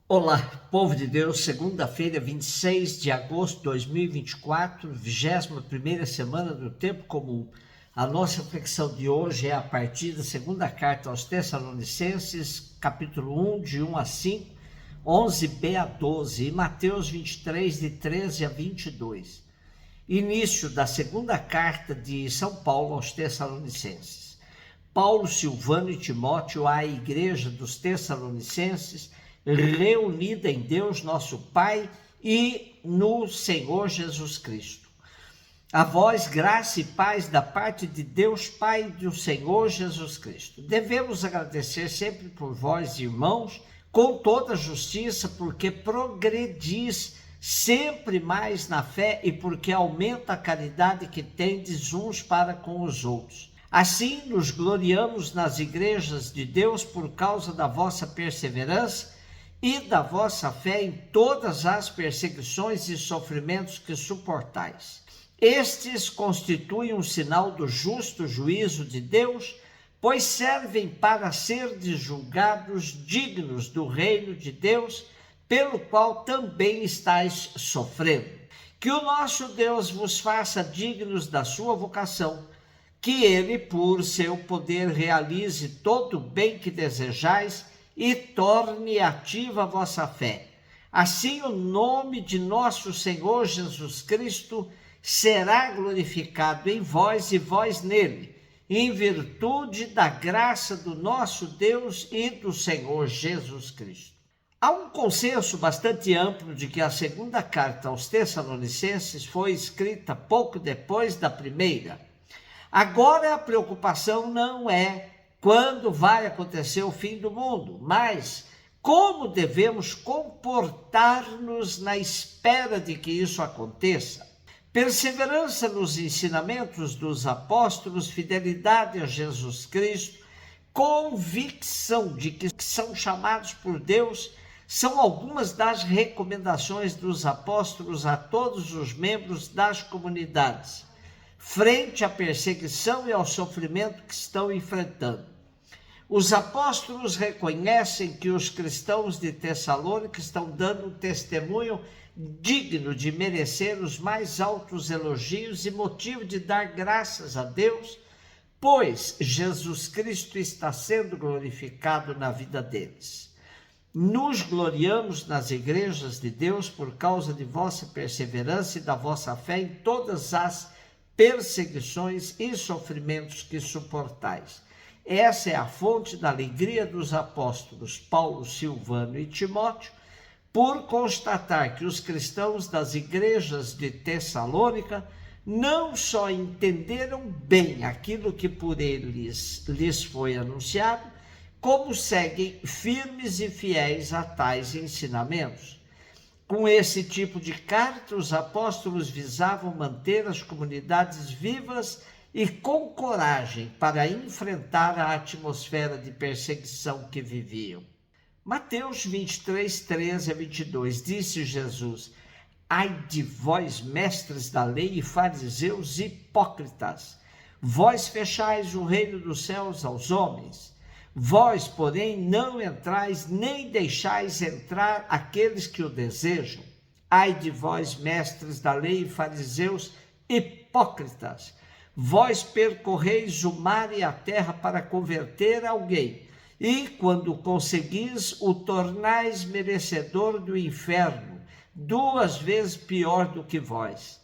Olá, povo de Deus, segunda-feira, 26 de agosto de 2024, 21ª semana do Tempo Comum. A nossa reflexão de hoje é a partir da segunda carta aos Tessalonicenses, capítulo 1, de 1 a 5, 11b a 12, e Mateus 23, de 13 a 22. Início da segunda carta de São Paulo aos Tessalonicenses. Paulo, Silvano e Timóteo à igreja dos Tessalonicenses, reunida em Deus nosso Pai e no Senhor Jesus Cristo. A vós, graça e paz da parte de Deus Pai e do Senhor Jesus Cristo. Devemos agradecer sempre por vós, irmãos, com toda justiça, porque progredis sempre mais na fé e porque aumenta a caridade que tendes uns para com os outros. Assim, nos gloriamos nas igrejas de Deus por causa da vossa perseverança e da vossa fé em todas as perseguições e sofrimentos que suportais. Estes constituem um sinal do justo juízo de Deus, pois servem para ser julgados dignos do reino de Deus, pelo qual também estáis sofrendo. Que o nosso Deus vos faça dignos da sua vocação, que ele, por seu poder, realize todo o bem que desejais e torne ativa a vossa fé. Assim, o nome de nosso Senhor Jesus Cristo será glorificado em vós e vós nele, em virtude da graça do nosso Deus e do Senhor Jesus Cristo. Há um consenso bastante amplo de que a segunda carta aos Tessalonicenses foi escrita pouco depois da primeira. Agora a preocupação não é quando vai acontecer o fim do mundo, mas como devemos comportar-nos na espera de que isso aconteça. Perseverança nos ensinamentos dos apóstolos, fidelidade a Jesus Cristo, convicção de que são chamados por Deus, são algumas das recomendações dos apóstolos a todos os membros das comunidades, frente à perseguição e ao sofrimento que estão enfrentando. Os apóstolos reconhecem que os cristãos de Tessalônica estão dando um testemunho digno de merecer os mais altos elogios e motivo de dar graças a Deus, pois Jesus Cristo está sendo glorificado na vida deles. Nos gloriamos nas igrejas de Deus por causa de vossa perseverança e da vossa fé em todas as perseguições e sofrimentos que suportais. Essa é a fonte da alegria dos apóstolos Paulo, Silvano e Timóteo, por constatar que os cristãos das igrejas de Tessalônica não só entenderam bem aquilo que por eles lhes foi anunciado, como seguem firmes e fiéis a tais ensinamentos. Com esse tipo de carta, os apóstolos visavam manter as comunidades vivas e com coragem para enfrentar a atmosfera de perseguição que viviam. Mateus 23, 13 a 22, disse Jesus: ai de vós, mestres da lei e fariseus hipócritas, vós fechais o reino dos céus aos homens. Vós, porém, não entrais nem deixais entrar aqueles que o desejam. Ai de vós, mestres da lei e fariseus hipócritas, vós percorreis o mar e a terra para converter alguém, e quando conseguis, o tornais merecedor do inferno, 2 vezes pior do que vós.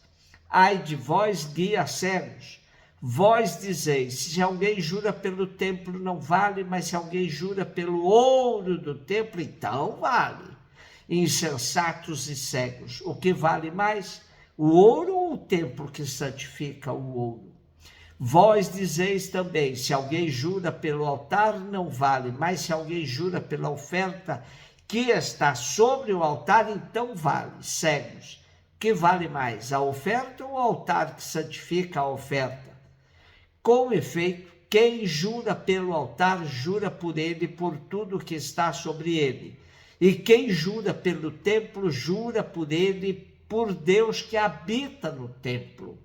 Ai de vós, guias cegos, vós dizeis: se alguém jura pelo templo não vale, mas se alguém jura pelo ouro do templo, então vale. Insensatos e cegos, o que vale mais, o ouro ou o templo que santifica o ouro? Vós dizeis também: se alguém jura pelo altar não vale, mas se alguém jura pela oferta que está sobre o altar, então vale. Cegos, que vale mais, a oferta ou o altar que santifica a oferta? Com efeito, quem jura pelo altar, jura por ele e por tudo que está sobre ele. E quem jura pelo templo, jura por ele e por Deus que habita no templo.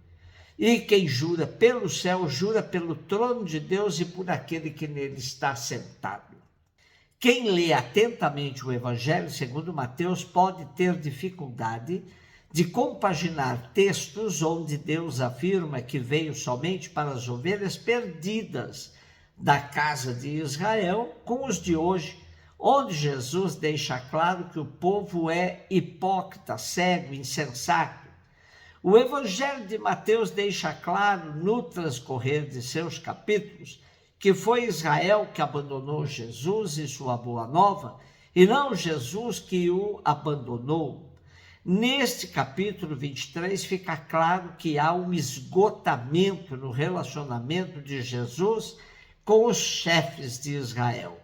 E quem jura pelo céu, jura pelo trono de Deus e por aquele que nele está sentado. Quem lê atentamente o Evangelho segundo Mateus pode ter dificuldade de compaginar textos onde Deus afirma que veio somente para as ovelhas perdidas da casa de Israel com os de hoje, onde Jesus deixa claro que o povo é hipócrita, cego, insensato. O Evangelho de Mateus deixa claro, no transcorrer de seus capítulos, que foi Israel que abandonou Jesus e sua boa nova, e não Jesus que o abandonou. Neste capítulo 23 fica claro que há um esgotamento no relacionamento de Jesus com os chefes de Israel.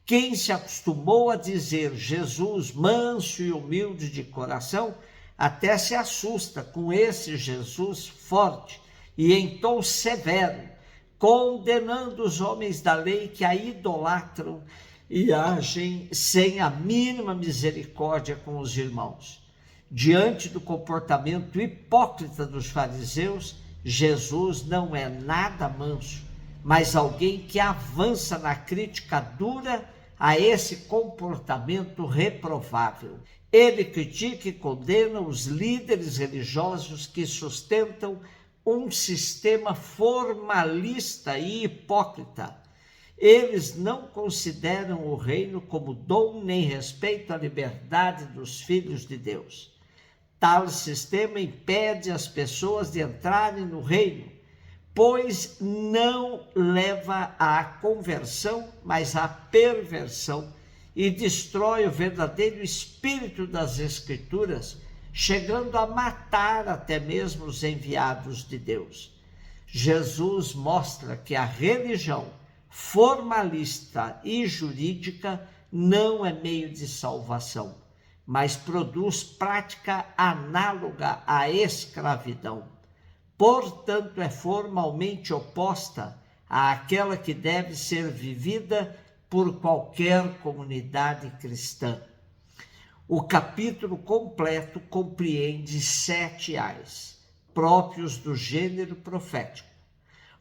Quem se acostumou a dizer Jesus manso e humilde de coração, até se assusta com esse Jesus forte e em tom severo, condenando os homens da lei que a idolatram e agem sem a mínima misericórdia com os irmãos. Diante do comportamento hipócrita dos fariseus, Jesus não é nada manso, mas alguém que avança na crítica dura a esse comportamento reprovável. Ele critica e condena os líderes religiosos que sustentam um sistema formalista e hipócrita. Eles não consideram o reino como dom nem respeitam a liberdade dos filhos de Deus. Tal sistema impede as pessoas de entrarem no reino, pois não leva à conversão, mas à perversão, e destrói o verdadeiro espírito das Escrituras, chegando a matar até mesmo os enviados de Deus. Jesus mostra que a religião formalista e jurídica não é meio de salvação, mas produz prática análoga à escravidão. Portanto, é formalmente oposta àquela que deve ser vivida por qualquer comunidade cristã. O capítulo completo compreende 7 ais, próprios do gênero profético.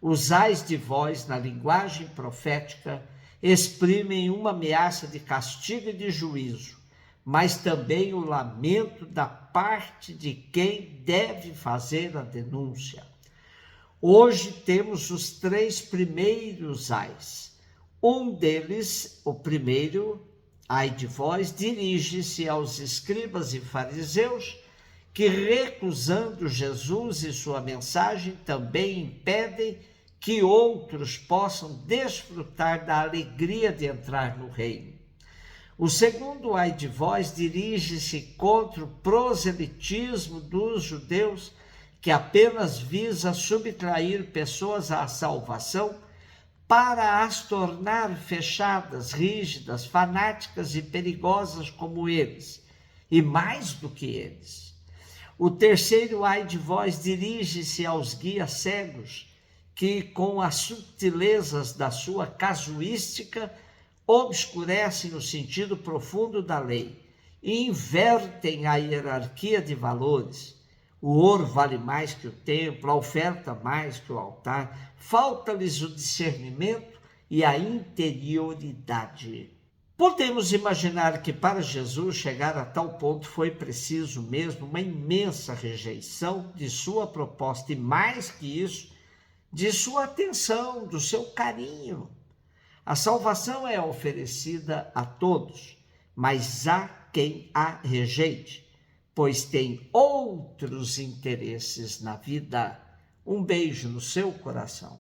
Os ais de voz, na linguagem profética, exprimem uma ameaça de castigo e de juízo, mas também o lamento da parte de quem deve fazer a denúncia. Hoje temos os 3 primeiros ais. Um deles, o primeiro, ai de vós, dirige-se aos escribas e fariseus, que recusando Jesus e sua mensagem também impedem que outros possam desfrutar da alegria de entrar no reino. O segundo ai de vós dirige-se contra o proselitismo dos judeus, que apenas visa subtrair pessoas à salvação para as tornar fechadas, rígidas, fanáticas e perigosas como eles, e mais do que eles. O terceiro ai de vós dirige-se aos guias cegos, que com as sutilezas da sua casuística obscurecem o sentido profundo da lei e invertem a hierarquia de valores. O ouro vale mais que o templo, a oferta mais que o altar. Falta-lhes o discernimento e a interioridade. Podemos imaginar que para Jesus chegar a tal ponto foi preciso mesmo uma imensa rejeição de sua proposta e, mais que isso, de sua atenção, do seu carinho. A salvação é oferecida a todos, mas há quem a rejeite, pois tem outros interesses na vida. Um beijo no seu coração.